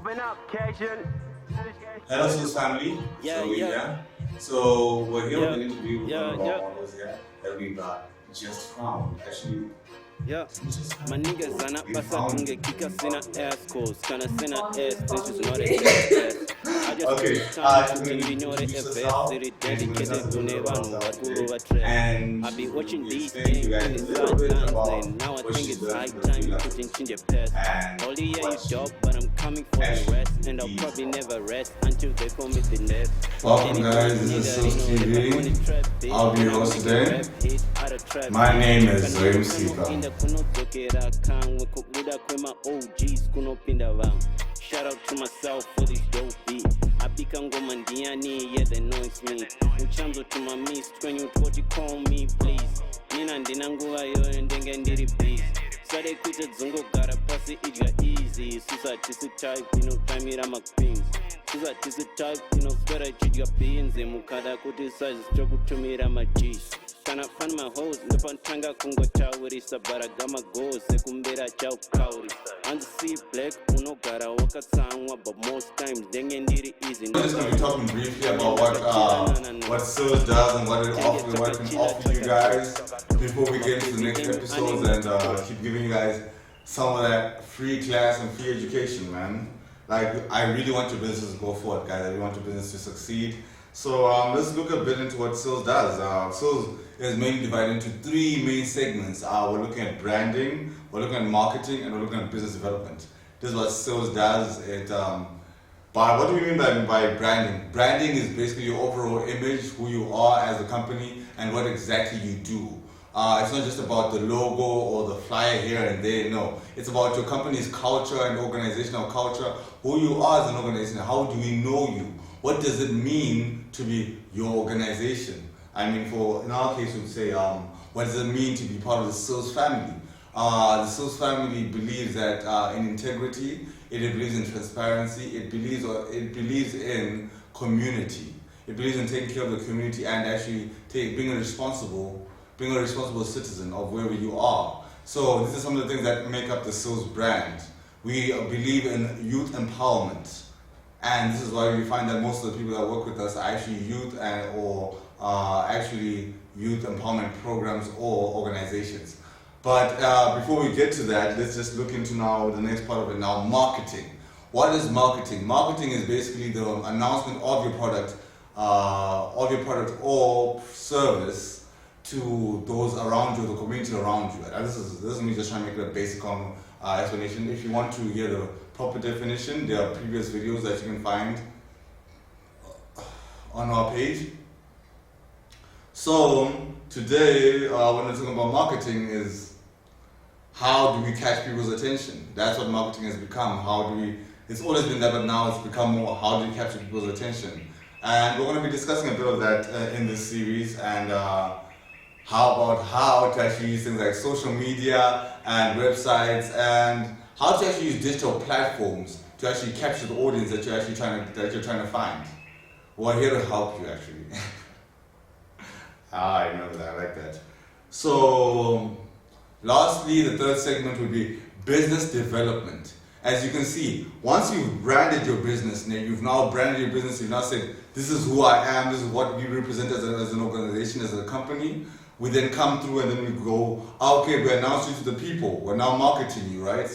Open up, Cation. Hello, Sus family. So we're here with an interview with one of our models here that we've just found. Actually, my niggas are not basatunge kika sina ass calls kana sina ass this is not a test. I just okay. time to ignore it dedicated to never know what to overtrap. And I be watching these explain to you things guys in a the little bit sidelines about and now I what think she's it's done high for the time freelance to change your past. and All the year what you dope, but I'm coming for the actually rest and I'll is. probably never rest until they call me the next. Welcome guys, this is Sus TV. I'll be your host today. My name is Msipa. Shout out to myself for this dope beat. I become Gomandiani, yeah, they noise me. Uchanzo to my miss, when you what you call me, please. Nina ndinanguva yo ndenge ndiri please. Sade kuita dzongo gara pasi idya easy. Susa tisi type, time ira queens. Susa tisi type, spera ichidya beans. Mukada kuti size chokutumira G's. Kana fan my hoes, nepantanga kungo chawirisa baragama goes, sekumbera chau kauri. On the sea black, unogara wakasangwa, but most times denge ndiri easy. We're just going to be talking briefly about what Sus does and what it can offer you guys before we get into the next episodes and keep giving you guys some of that free class and free education, man. Like, I really want your business to go forward, guys. I really want your business to succeed. So let's look a bit into what Sus does. Sus is mainly divided into three main segments. We're looking at branding, we're looking at marketing, and we're looking at business development. This is what Sus does. But what do we mean by branding? Branding is basically your overall image, who you are as a company, and what exactly you do. It's not just about the logo or the flyer here and there, no. It's about your company's culture and organizational culture, who you are as an organization, how do we know you? What does it mean to be your organization? I mean, in our case, we'd say, what does it mean to be part of the Sus family? The Sus family believes that in integrity, it believes in transparency, it believes in community. It believes in taking care of the community and actually being a responsible citizen of wherever you are. So these are some of the things that make up the Sus brand. We believe in youth empowerment. And this is why we find that most of the people that work with us are actually youth or youth empowerment programs or organizations. But before we get to that, let's just look into now the next part of it now, marketing. What is marketing? Marketing is basically the announcement of your product or service to those around you, the community around you. This is me just trying to make it a basic explanation. If you want to hear the proper definition, there are previous videos that you can find on our page. So today, when we're talking about marketing, is how do we catch people's attention? That's what marketing has become. It's always been that, but now it's become more, how do we capture people's attention? And we're going to be discussing a bit of that in this series, and how to actually use things like social media and websites, and how to actually use digital platforms to actually capture the audience that you're trying to find. We're here to help you actually. I remember that, I like that. So lastly, the third segment would be business development. As you can see, once you've branded your business, you've now said, this is who I am, this is what we represent as an organization, as a company. We then come through and then we go, okay, we announce you to the people, we're now marketing you, right?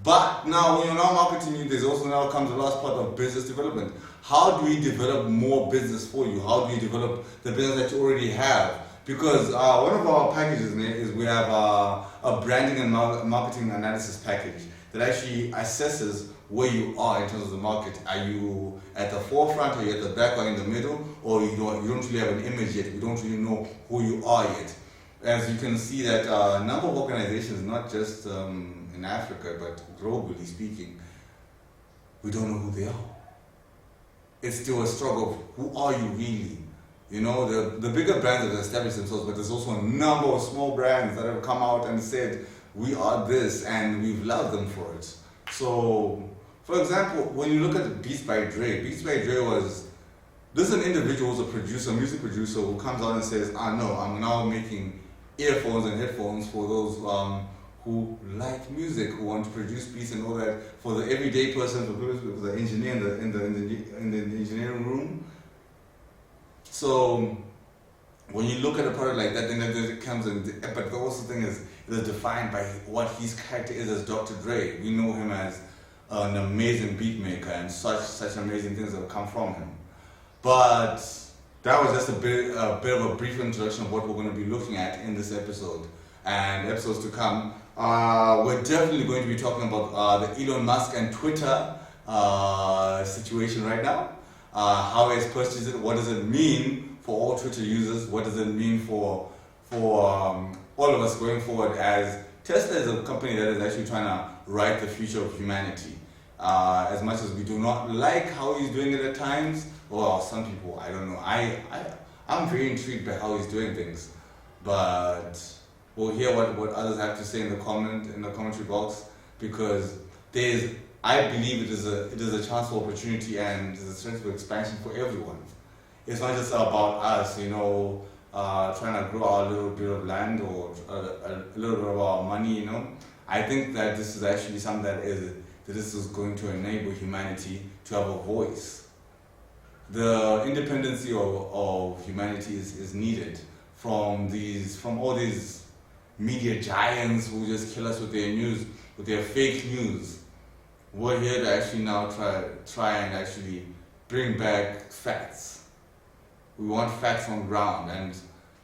But now when you're now marketing you, there's also now comes the last part of business development. How do we develop more business for you? How do you develop the business that you already have? Because one of our packages is we have a branding and marketing analysis package that actually assesses where you are in terms of the market. Are you at the forefront, are you at the back, or in the middle, or you don't really have an image yet, you don't really know who you are yet. As you can see that a number of organizations, not just in Africa, but globally speaking, we don't know who they are. It's still a struggle of who are you really? You know, the bigger brands have established themselves, but there's also a number of small brands that have come out and said, we are this, and we've loved them for it. So, for example, when you look at Beats by Dre this is an individual who's a producer, a music producer, who comes out and says, no, I'm now making earphones and headphones for those who like music, who want to produce beats and all that. For the everyday person, for the engineer in the engineering room. So when you look at a product like that, then it comes in. But the also thing is, it is defined by what his character is as Dr. Dre. We know him as an amazing beat maker, and such amazing things have come from him. But that was just a bit of a brief introduction of what we're going to be looking at in this episode and episodes to come. We're definitely going to be talking about the Elon Musk and Twitter situation right now. How he's purchased it, what does it mean for all Twitter users, what does it mean for all of us going forward, as Tesla is a company that is actually trying to write the future of humanity. As much as we do not like how he's doing it at times, well, some people, I don't know. I'm very intrigued by how he's doing things, but we'll hear what others have to say in the commentary box, because I believe it is a chance for opportunity and it is a strength for expansion for everyone. It's not just about us, trying to grow our little bit of land or a little bit of our money, I think that this is actually something that this is going to enable humanity to have a voice. The independency of humanity is needed from all these media giants who just kill us with their news, with their fake news. We're here to actually now try and actually bring back facts. We want facts on ground, and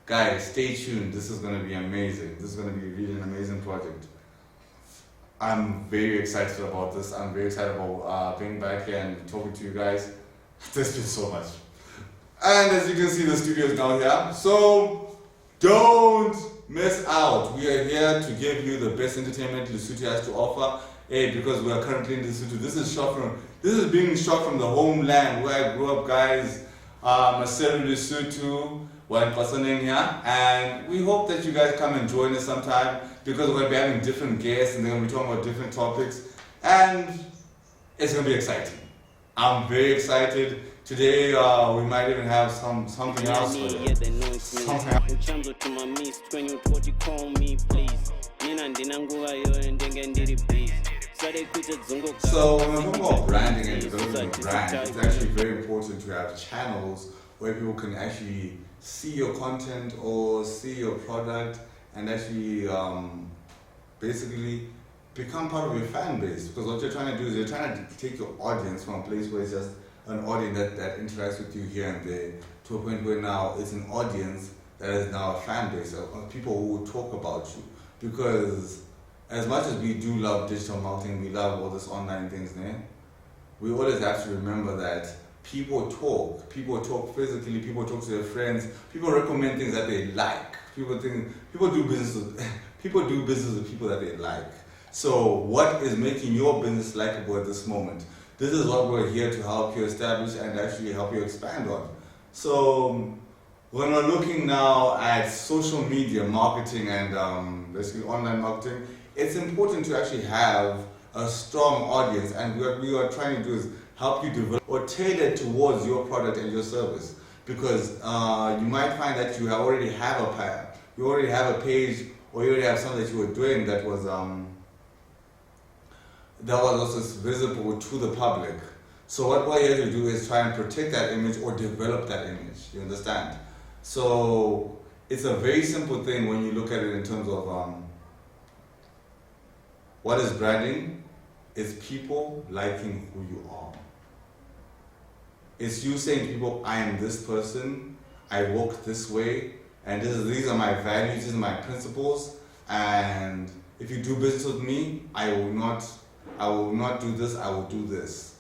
guys, stay tuned. This is going to be amazing. This is going to be really an amazing project. I'm very excited about this. I'm very excited about being back here and talking to you guys. There's been so much. And as you can see, the studio is now here. So don't miss out. We are here to give you the best entertainment Lesotho has to offer. Because we are currently in Lesotho. This is being shot from the homeland where I grew up, guys. Msipa, Lesotho. We're in Pasaneng here, and we hope that you guys come and join us sometime, because we're going to be having different guests and they're going to be talking about different topics, and it's going to be exciting. I'm very excited. Today we might even have something else. So when we're talking about branding and developing a brand, it's actually very important to have channels where people can actually see your content or see your product and actually basically become part of your fan base. Because what you're trying to do is you're trying to take your audience from a place where it's just an audience that interacts with you here and there, to a point where now it's an audience that is now a fan base of people who will talk about you. Because as much as we do love digital marketing, we love all this online things, we always have to remember that people talk physically, people talk to their friends, people recommend things that they like, people do business with people that they like. So what is making your business likable at this moment? This is what we're here to help you establish and actually help you expand on. So when we're looking now at social media marketing and basically online marketing, it's important to actually have a strong audience, and what we are trying to do is help you develop or tailor towards your product and your service, because you might find that you already have a page, or you already have something that you were doing that was also visible to the public. So what we're here to do is try and protect that image or develop that image. You understand? So it's a very simple thing when you look at it in terms of what is branding. It's people liking who you are. It's you saying to people, I am this person, I walk this way, and these are my values, these are my principles, and if you do business with me, I will not do this, I will do this.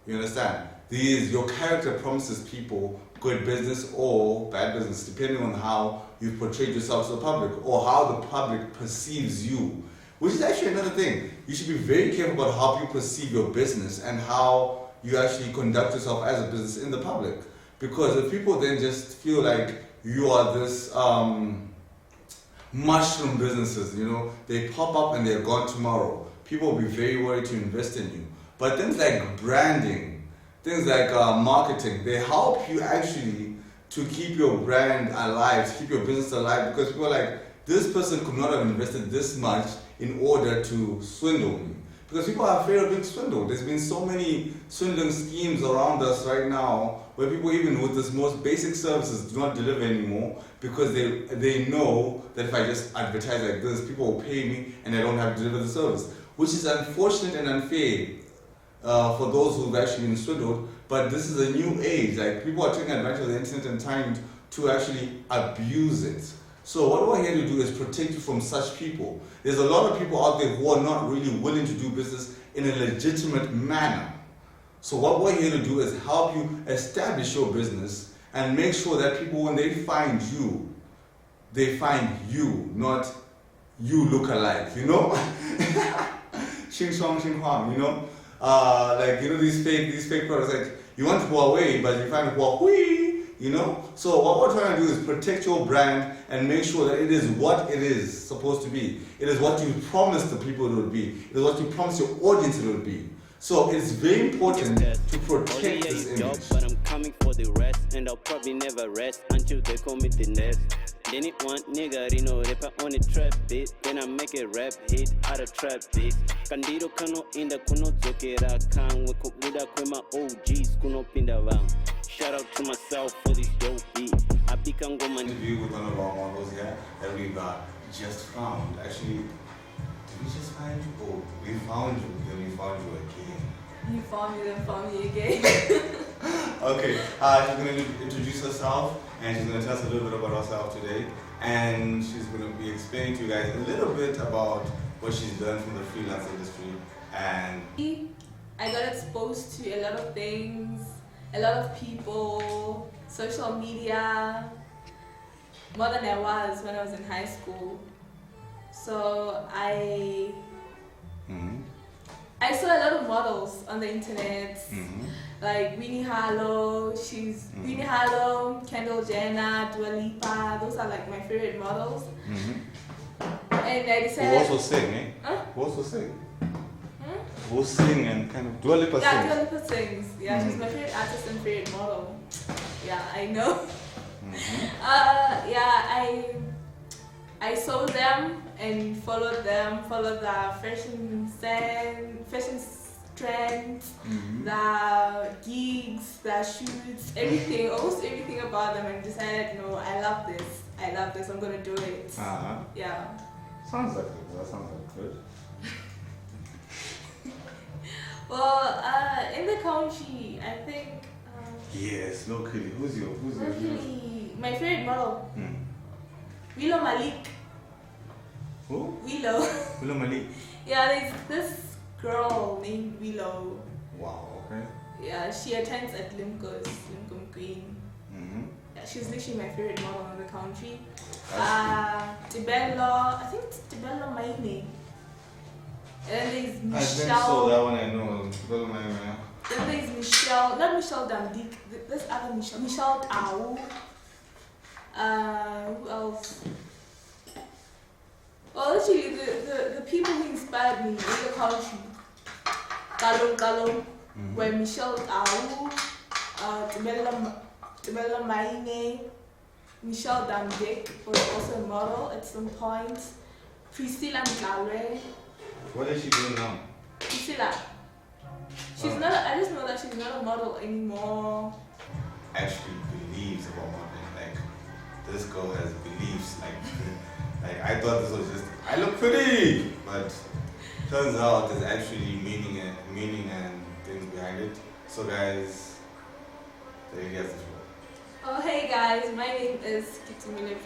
You understand? Your character promises people good business or bad business, depending on how you portray yourself to the public or how the public perceives you. Which is actually another thing. You should be very careful about how you perceive your business and how you actually conduct yourself as a business in the public. Because if people then just feel like you are this mushroom businesses, they pop up and they're gone tomorrow. People will be very worried to invest in you. But things like branding, things like marketing, they help you actually to keep your brand alive, to keep your business alive, because people are like, this person could not have invested this much in order to swindle me. Because people are afraid of being swindled. There's been so many swindling schemes around us right now where people, even with this most basic services, do not deliver anymore because they know that if I just advertise like this, people will pay me and I don't have to deliver the service, which is unfortunate and unfair for those who've actually been swindled. But this is a new age. Like, people are taking advantage of the internet and trying to actually abuse it. So what we're here to do is protect you from such people. There's a lot of people out there who are not really willing to do business in a legitimate manner. So what we're here to do is help you establish your business and make sure that people, when they find you, not you look alike, you know? Xing shuang, xing huang, you know? Like, you know, these fake products, like, you want Huawei, but you find Huawei. You know? So what we're trying to do is protect your brand and make sure that it is what it is supposed to be. It is what you promised the people it would be. It is what you promised your audience it would be. So it's very important to protect this image. But I'm coming for the rest, and I'll probably never rest until they call me the next. Then it want nigga, you know, rapper on the trap beat. Then I make a rap hit out of trap beat. Kandiro kano inda kuno zokera kan we kubuda kwema OGs kuno pinda vam. Shout out to myself for this dope beat. I become woman. Interview with one of our models here that we've just found. Actually, did we just find you? Oh, we found you, then we found you again. You found me, then found me again. Okay, she's going to introduce herself and she's going to tell us a little bit about herself today. And she's going to be explaining to you guys a little bit about what she's learned from the freelance industry. And I got exposed to a lot of things, a lot of people, social media, more than I was when I was in high school. So I saw a lot of models on the internet, like Winnie Harlow, Winnie Harlow, Kendall Jenner, Dua Lipa. Those are like my favorite models. And I decided. Who also sing, eh? Huh? Who also sing? Who sing and kind of Dua Lipa Yeah, sings. Dua Lipa sings. Yeah, she's my favorite artist and favorite model. Yeah, I know. I saw them and followed their fashion trends, the gigs, the shoots, everything, almost everything about them, and decided, no, I love this, I'm gonna do it. Yeah. Sounds like it. That sounds like good. Well, in the country, I think. Yes, locally. Who's your Locally, my favorite model. Willow Malik. Who? Willow. Willow Malik. Yeah, there's this girl named Willow. Wow, okay. Yeah, she attends at Limco's Queen. Yeah, she's literally my favorite model in the country. Tibello, I think it's Tibello Maine. And then there's Michelle. I think so, that one I know. Tibello Maine. Then there's Michelle, not Michelle Damdik, this other Michelle Tau. Who else? Well, actually, the people who inspired me in the country, Kalong, were Michelle Tau, Tibella Maine, Michelle Damdik was also a model at some point, Priscilla Mkalwe. What is she doing now? Priscilla. She's not. I just know that she's not a model anymore. Actually believes about modeling. Like, this girl has beliefs. Like I thought this was just, I look pretty, but turns out there's actually meaning and things behind it. So guys, there you guys. Oh hey guys, my name is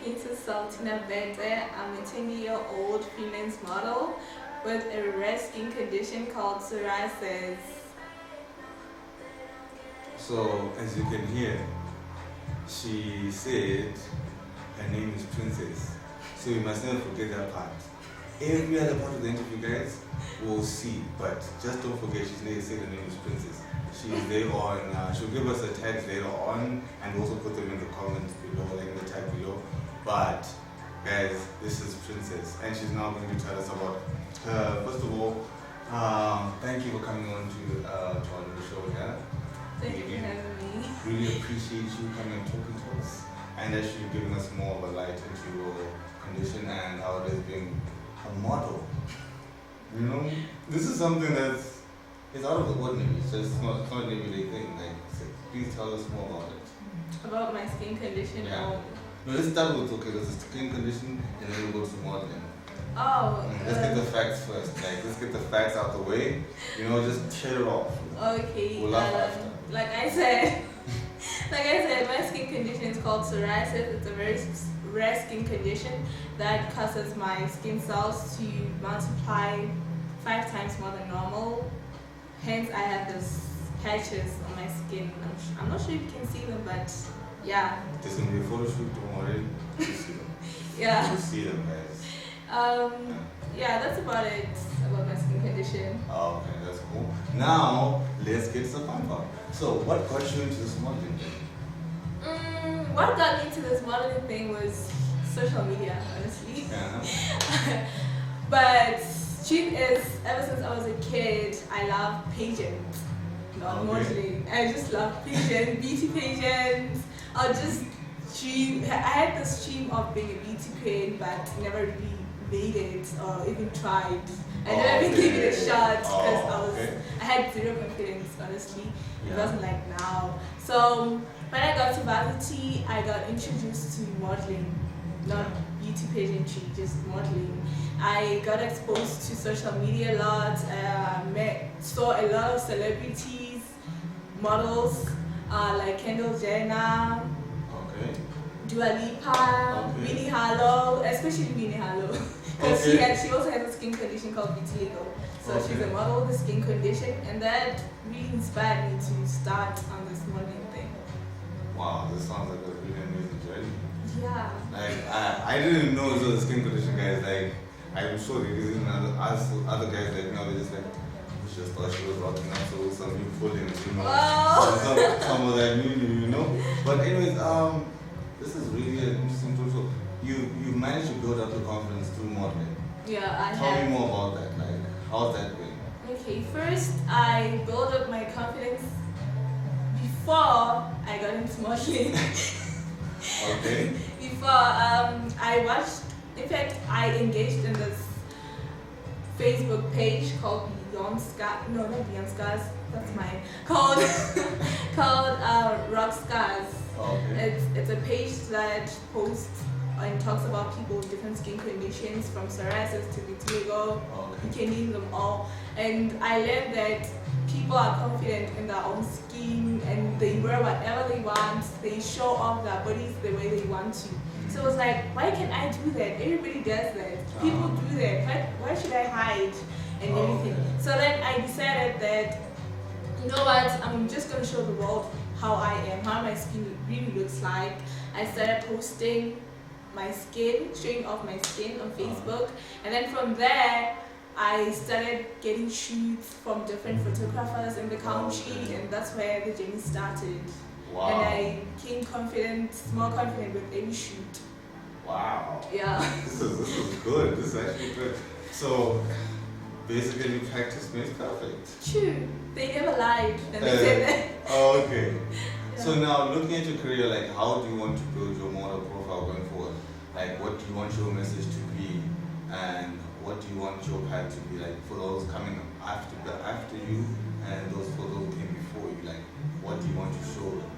Princess Saltina. I'm a 20-year-old freelance model with a rare skin condition called psoriasis. So, as you can hear, she said her name is Princess. So you must never forget that part. Every other part of the interview, guys, we'll see. But just don't forget, she's never said her name is Princess. She's there on, she'll give us the tags later on, and also put them in the comments below, like in the tag below. But, guys, this is Princess, and she's now going to tell us about her. First of all, thank you for coming on to our show, yeah? Thank you for having me. Really appreciate you coming and talking to us and actually giving us more of a light into your condition and how it is being a model. You know, this is something that's it's out of the ordinary. It's not an everyday thing. Like, so please tell us more about it. About my skin condition. Yeah. No, let's start with there's a skin condition, and then we'll go to modeling. Oh. Let's get the facts first. Like, let's get the facts out the way. You know, just tear it off. Okay. We'll laugh after. Like I said, my skin condition is called psoriasis. It's a very rare skin condition that causes my skin cells to multiply 5 times more than normal. Hence, I have those patches on my skin. I'm not sure if you can see them, but yeah. There's gonna be a photo shoot, don't worry. You see them. Yeah. You see them, guys. Yeah, that's about it about my skin condition. Okay, that's cool. Now, let's get to the fun part. So, what got you into this modeling thing? What got me into this modeling thing was social media, honestly. Yeah. But truth is, ever since I was a kid, I love pageants, not modeling. I just love pageants, beauty pageants. I'll just dream. I had this dream of being a beauty queen, but never really made it or even tried. I never even gave it a shot because I had zero confidence, honestly. It wasn't like now. So when I got to varsity, I got introduced to modeling, not beauty pageantry, just modeling. I got exposed to social media a lot, saw a lot of celebrities, models like Kendall Jenner, Dua Lipa, Winnie Harlow, especially Winnie Harlow, because she also has a skin condition called vitiligo. So she's a model with a skin condition, and that really inspired me to start on this modeling thing. Wow, this sounds like a really amazing journey. Yeah. Like, I didn't know it was a skin condition, guys. Like, I'm sure there isn't other guys that they're just like, she just thought she was rocking up, so some new pullings, you know. Wow. Some of that new, you know. But anyways, this is really an interesting tool. So you managed to build up your confidence through modeling. Yeah, I Tell me more about that. Like, how's that going? Okay, first I built up my confidence before I got into modeling. Okay. Before I watched, in fact, I engaged in this Facebook page called Beyond Scars. No, not Beyond Scars. That's mine. Called Rock Scars. Okay. It's a page that posts and talks about people with different skin conditions, from psoriasis to vitiligo. You can name them all. And I learned that people are confident in their own skin and they wear whatever they want. They show off their bodies the way they want to. So I was like, why can't I do that? Everybody does that. People do that. Why should I hide and everything? So then I decided that, you know what, I'm just going to show the world how I am, how my skin really looks like. I started posting my skin, showing off my skin on Facebook. And then from there, I started getting shoots from different photographers in the country, and that's where the journey started. Wow. And I became more confident with every shoot. Wow. Yeah. This is good. This is actually good. So basically, practice makes perfect. True. They never lied when they said that. Oh, okay. Yeah. So now, looking at your career, like, how do you want to build your model profile going forward? Like, what do you want your message to be, and what do you want your path to be like for those coming after you, and those for those who came before you? Like, what do you want to show them?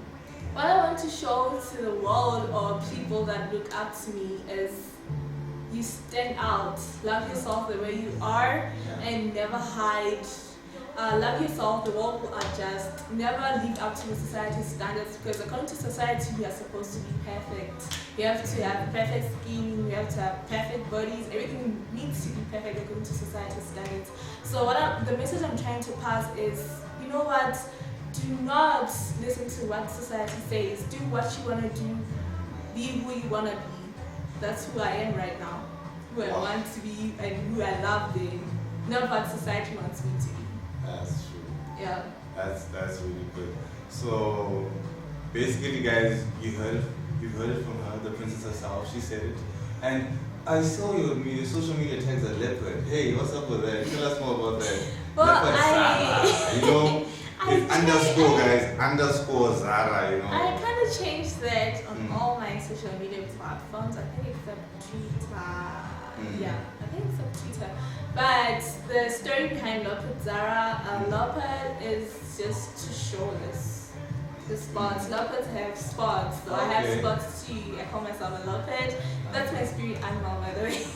What I want to show to the world or people that look up to me is you stand out, love yourself the way you are, and never hide. Love yourself, the world will adjust. Never live up to society's standards, because according to society, we are supposed to be perfect. You have to have perfect skin, you have to have perfect bodies, everything needs to be perfect according to society's standards. So the message I'm trying to pass is, you know what, do not listen to what society says. Do what you want to do, be who you want to be. That's who I am right now, who I want to be and who I love being, not what society wants me to be. That's true. Yeah. That's really good. So basically, guys, you heard it from her, the princess herself. She said it, and I saw your social media tags a leopard. Hey, what's up with that? Tell us more about that. Well, leopard Zara, you know, it's underscore, guys, underscore Zara, you know. I kind of changed that on all my social media platforms. I think except Twitter. Yeah, I think it's on Twitter. But the story behind Leopard Zara, leopard is just to show the spots. Leopards have spots, so I have spots too. I call myself a leopard. That's my spirit animal, by the way.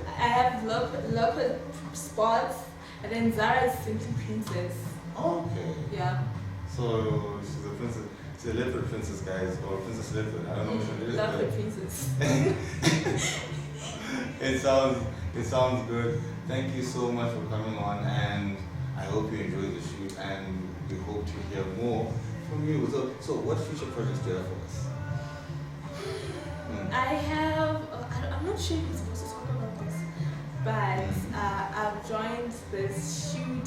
I have leopard spots, and then Zara is simply princess. Okay. Yeah. So she's a princess. She's a leopard princess, guys, or princess leopard. I don't know which one it is. Leopard princess. It sounds good. Thank you so much for coming on, and I hope you enjoyed the shoot, and we hope to hear more from you. So what future projects do you have for us? I have. I'm not sure if you're supposed to talk about this, but I've joined this shoot,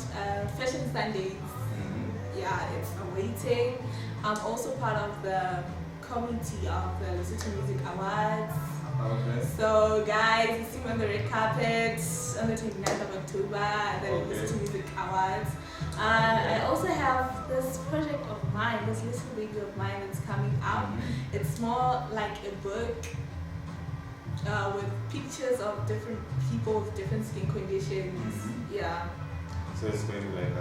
Fashion Sundays. Yeah, it's awaiting. I'm also part of the committee of the Lesotho Music Awards. Okay. So guys, you see me on the red carpet on the 29th of October at the Lesotho Music Awards. I also have this project of mine, this little baby of mine that's coming out. It's more like a book with pictures of different people with different skin conditions. Yeah. So it's going to be like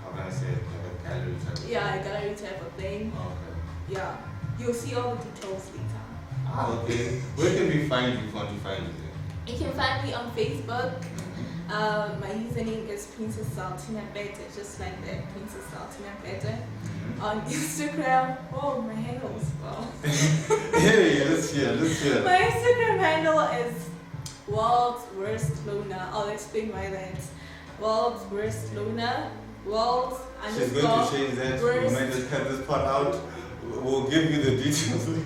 how can I say it? Like a gallery type of thing? Yeah, a gallery type of thing. Okay. Yeah. You'll see all the details later. Okay. Where can we find you if you want to find you? You can find me on Facebook. My username is Princess Saltina Peete, just like that, Princess Saltina Peete. On Instagram, oh, my handle is well. Hey, let's hear. My Instagram handle is World's Worst Loner. I'll explain why that. World's Worst Loner. World's She's going to change that. We might just cut this part out. We'll give you the details later.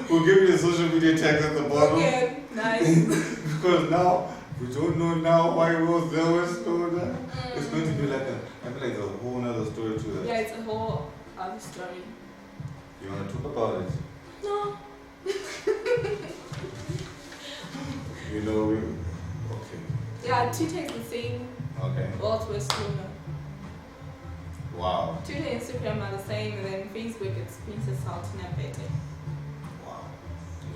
We'll give you the social media tags at the bottom. Okay, nice. Because now, we don't know now why World's the worst loner. It's going to be like I feel like a whole other story to that. Yeah, it's a whole other story. You want to talk about it? No. You know, okay. Yeah, Twitter is the same. Okay. World's Worst Loner. Wow. Twitter and Instagram are the same, and then Facebook it's Princess Saltina Peete. Wow.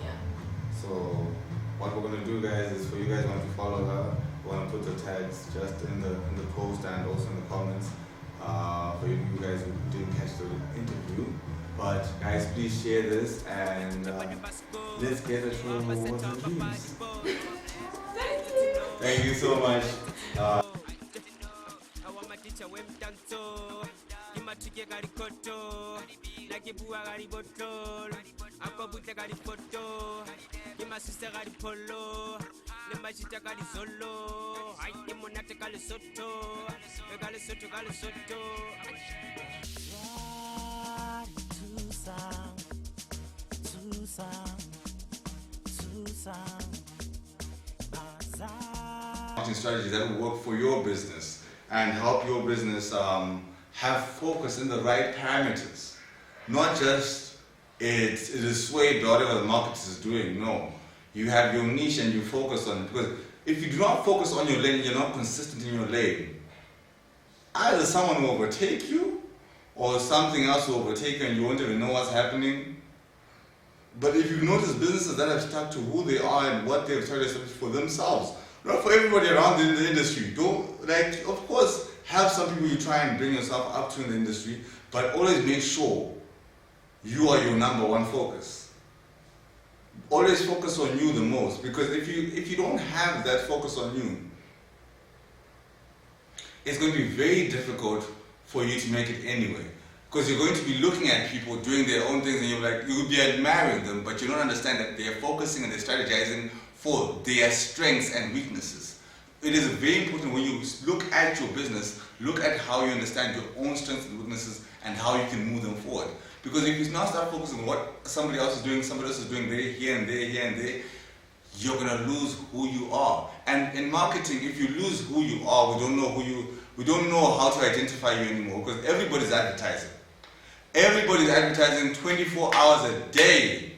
Yeah. So, what we're gonna do, guys, is for you guys want to follow her. We're gonna put the tags just in the post and also in the comments. For you guys who didn't catch the interview, but guys, please share this and let's get a show what it is. Thank you. Thank you so much. Marketing strategies that will work for your business and help your business have focus in the right parameters. Not just it is swayed by whatever the market is doing. No, you have your niche and you focus on it. Because if you do not focus on your lane, you're not consistent in your lane. Either someone will overtake you, or something else will overtake you, and you won't even know what's happening. But if you notice businesses that have stuck to who they are and what they've tried to establish for themselves, not for everybody around in the industry. Don't, like, of course, have some people you try and bring yourself up to in the industry, but always make sure you are your number one focus. Always focus on you the most, because if you don't have that focus on you, it's going to be very difficult for you to make it anyway. Because you're going to be looking at people doing their own things, and you'll be admiring them, but you don't understand that they're focusing and they're strategizing for their strengths and weaknesses. It is very important when you look at your business, look at how you understand your own strengths and weaknesses and how you can move them forward. Because if you now start focusing on what somebody else is doing, somebody else is doing there, here and there, here and there, you're gonna lose who you are. And in marketing, if you lose who you are, we don't know how to identify you anymore, because everybody's advertising. Everybody's advertising 24 hours a day.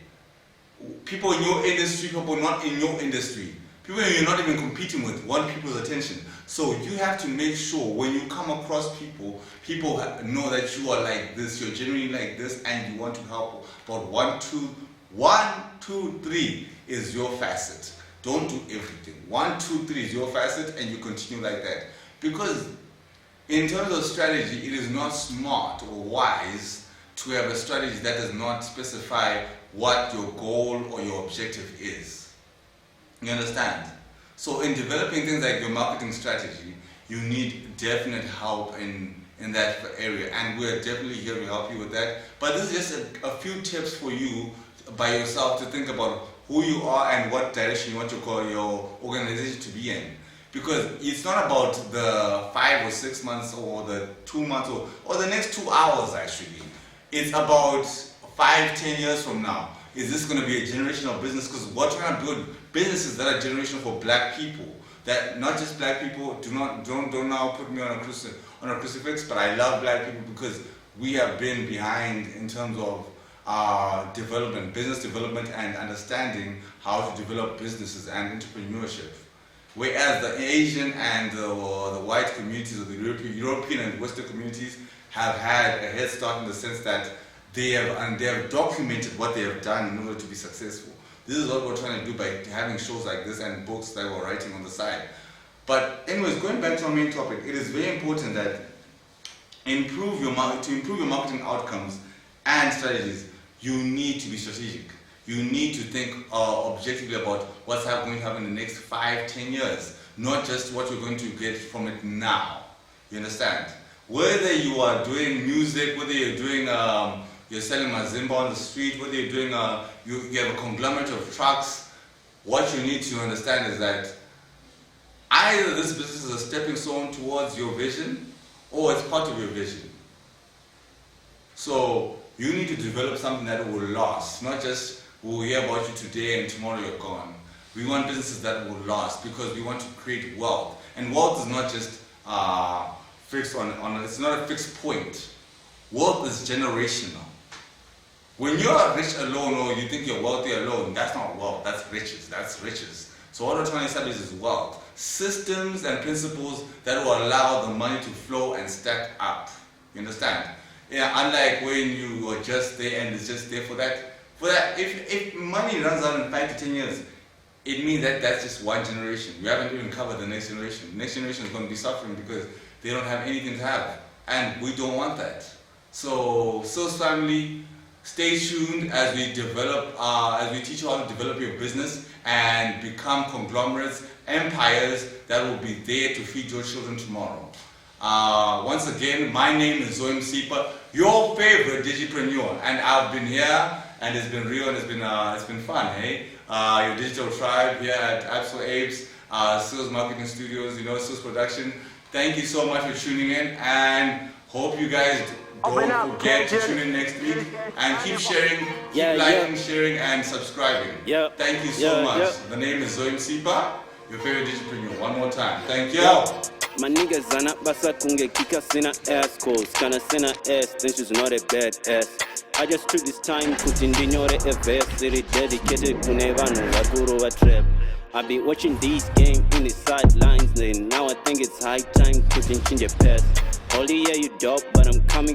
People in your industry, people not in your industry, people you're not even competing with want people's attention. So you have to make sure when you come across people, people know that you are like this, you're genuinely like this, and you want to help, but want to 1, 2, 3 is your facet. Don't do everything. 1, 2, 3 is your facet, and you continue like that. Because in terms of strategy, it is not smart or wise to have a strategy that does not specify what your goal or your objective is. You understand? So in developing things like your marketing strategy, you need definite help in that area, and we're definitely here to help you with that. But this is just a few tips for you by yourself to think about who you are and what direction you want to call your organization to be in. Because it's not about the 5 or 6 months or the 2 months or the next 2 hours actually. It's about 5, 10 years from now. Is this going to be a generational business? Because what you're trying to build businesses that are generational for black people. That not just black people, don't now put me on a crucifix, but I love black people because we have been behind in terms of development, business development, and understanding how to develop businesses and entrepreneurship. Whereas the Asian and the white communities, or the European and Western communities, have had a head start in the sense that they have documented what they have done in order to be successful. This is what we're trying to do by having shows like this and books that we're writing on the side. But anyways, going back to our main topic, it is very important that to improve your marketing outcomes and strategies, you need to be strategic. You need to think objectively about what's going to happen in the next 5, 10 years, not just what you're going to get from it now. You understand? Whether you are doing music, whether you're doing you're selling Msipa on the street, whether you're doing you have a conglomerate of trucks, what you need to understand is that either this business is a stepping stone towards your vision or it's part of your vision. So you need to develop something that will last, not just we'll hear about you today and tomorrow you're gone. We want businesses that will last because we want to create wealth. And wealth is not just fixed on it's not a fixed point. Wealth is generational. When you're rich alone or you think you're wealthy alone, that's not wealth, that's riches. So what we're trying to establish is wealth. Systems and principles that will allow the money to flow and stack up. You understand? Yeah, unlike when you are just there and it's just there for that. If money runs out in 5 to 10 years, it means that that's just one generation. We haven't even covered the next generation. The next generation is going to be suffering because they don't have anything to have. And we don't want that. So family, stay tuned as we develop, as we teach you how to develop your business and become conglomerates, empires that will be there to feed your children tomorrow. Once again, my name is Msipa, your favorite digipreneur, and I've been here, and it's been real, and it's been fun, hey? Your digital tribe here at Absol Apes, Sales Marketing Studios, Sales Production. Thank you so much for tuning in, and hope you guys don't forget to tune in next week and keep sharing, liking, sharing, and subscribing. Thank you so much. The name is Msipa, your favorite digipreneur. One more time. Thank you. My niggas zana basa kunge kika sina ass calls kana sina ass then she's not a bad ass. I just took this time kutindinyore a verse dedicated kunevanu wakuru wa trap. I be watching these games in the sidelines, and now I think it's high time to change your path. Only yeah you dope, but I'm coming